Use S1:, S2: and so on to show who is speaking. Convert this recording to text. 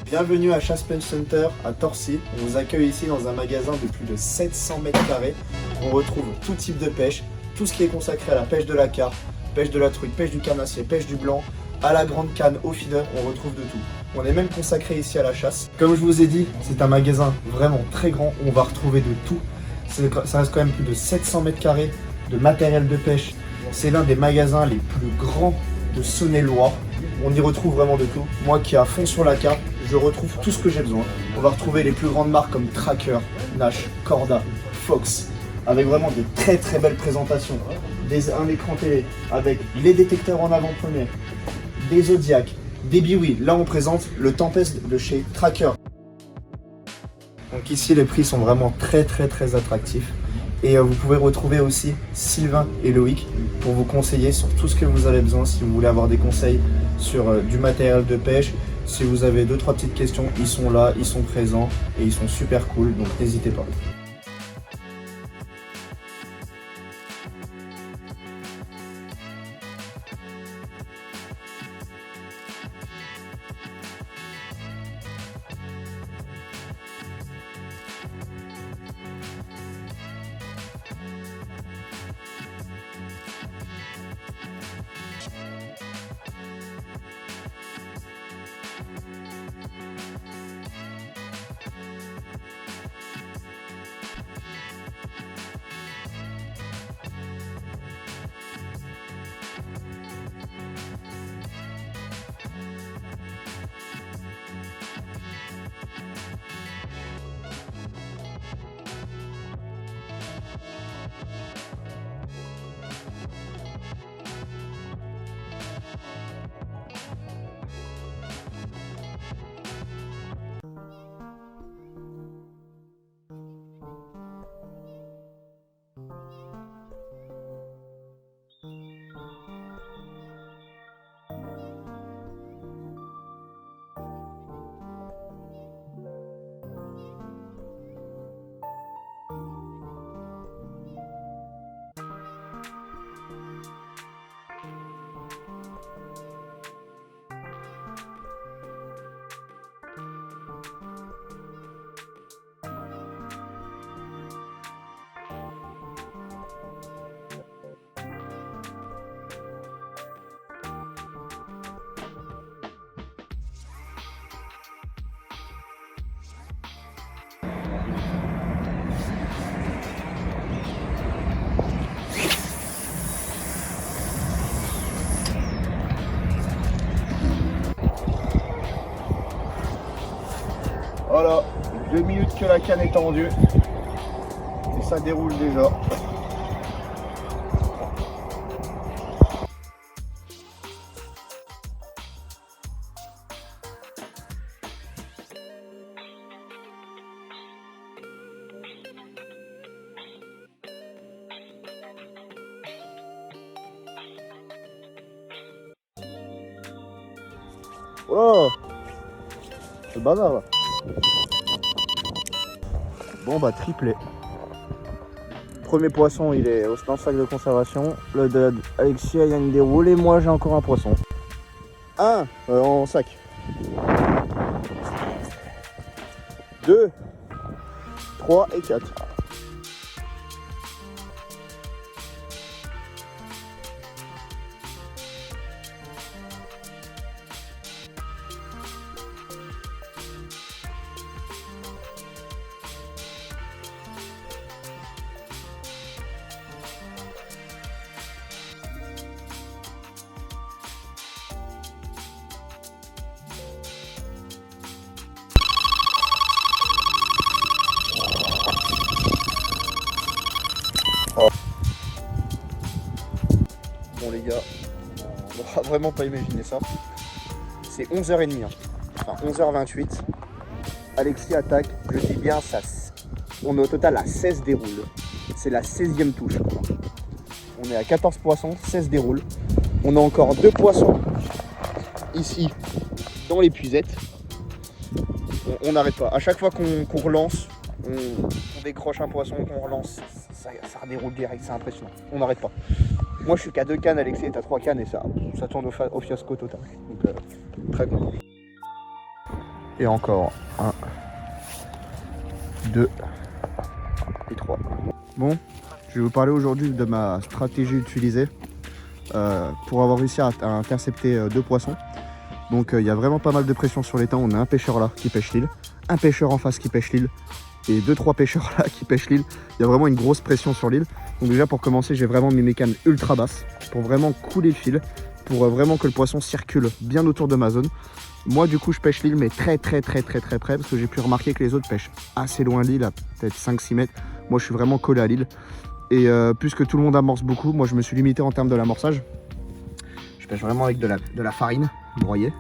S1: Bienvenue à Chasse Punch Center à Torcy. On vous accueille ici dans un magasin de plus de 700 mètres carrés. On retrouve tout type de pêche, tout ce qui est consacré à la pêche de la carpe, pêche de la truite, pêche du carnassier, pêche du blanc, à la grande canne, au feeder, on retrouve de tout. On est même consacré ici à la chasse. Comme je vous ai dit, c'est un magasin vraiment très grand, on va retrouver de tout. Ça reste quand même plus de 700 mètres carrés de matériel de pêche. C'est l'un des magasins les plus grands de Saône-et-Loire. On y retrouve vraiment de tout. Moi qui est à fond sur la carpe, je retrouve tout ce que j'ai besoin. On va retrouver les plus grandes marques comme Tracker, Nash, Corda, Fox, avec vraiment de très très belles présentations. Un écran télé avec les détecteurs en avant-première, des Zodiac, des Biwi. Là on présente le Tempest de chez Tracker. Donc ici les prix sont vraiment très attractifs. Et vous pouvez retrouver aussi Sylvain et Loïc pour vous conseiller sur tout ce que vous avez besoin. Si vous voulez avoir des conseils sur du matériel de pêche, si vous avez 2-3 petites questions, ils sont là, ils sont présents et ils sont super cool, donc n'hésitez pas. Voilà, 2 minutes que la canne est tendue et ça déroule déjà. Oh, c'est le bazar là. Bon bah triplé. Premier poisson il est dans le sac de conservation. Le de Alexia il y a une déroule et moi j'ai encore un poisson. Un en sac. 2, 3 et 4. Bon les gars, on va vraiment pas imaginer ça. C'est 11h30, hein. Enfin 11h28. Alexis attaque, je dis bien ça. On est au total à 16 déroules. C'est la 16e touche. On est à 14 poissons, 16 déroules. On a encore 2 poissons ici dans les puisettes. On n'arrête pas. À chaque fois qu'on relance, on décroche un poisson, qu'on relance, ça redéroule direct, c'est impressionnant. On n'arrête pas. Moi je suis qu'à 2 cannes, Alexis est à 3 cannes et ça tourne au fiasco total. Donc très content. Et encore 1, 2 et 3. Bon, je vais vous parler aujourd'hui de ma stratégie utilisée pour avoir réussi à intercepter 2 poissons. Donc il y a vraiment pas mal de pression sur l'étang. On a un pêcheur là qui pêche l'île, un pêcheur en face qui pêche l'île et 2-3 pêcheurs là qui pêchent l'île. Il y a vraiment une grosse pression sur l'île. Donc déjà pour commencer, j'ai vraiment mis mes cannes ultra basses pour vraiment couler le fil, pour vraiment que le poisson circule bien autour de ma zone. Moi du coup je pêche l'île mais très près parce que j'ai pu remarquer que les autres pêchent assez loin de l'île, à peut-être 5-6 mètres. Moi je suis vraiment collé à l'île. Et puisque tout le monde amorce beaucoup, moi je me suis limité en termes de l'amorçage. Je pêche vraiment avec de la farine broyée,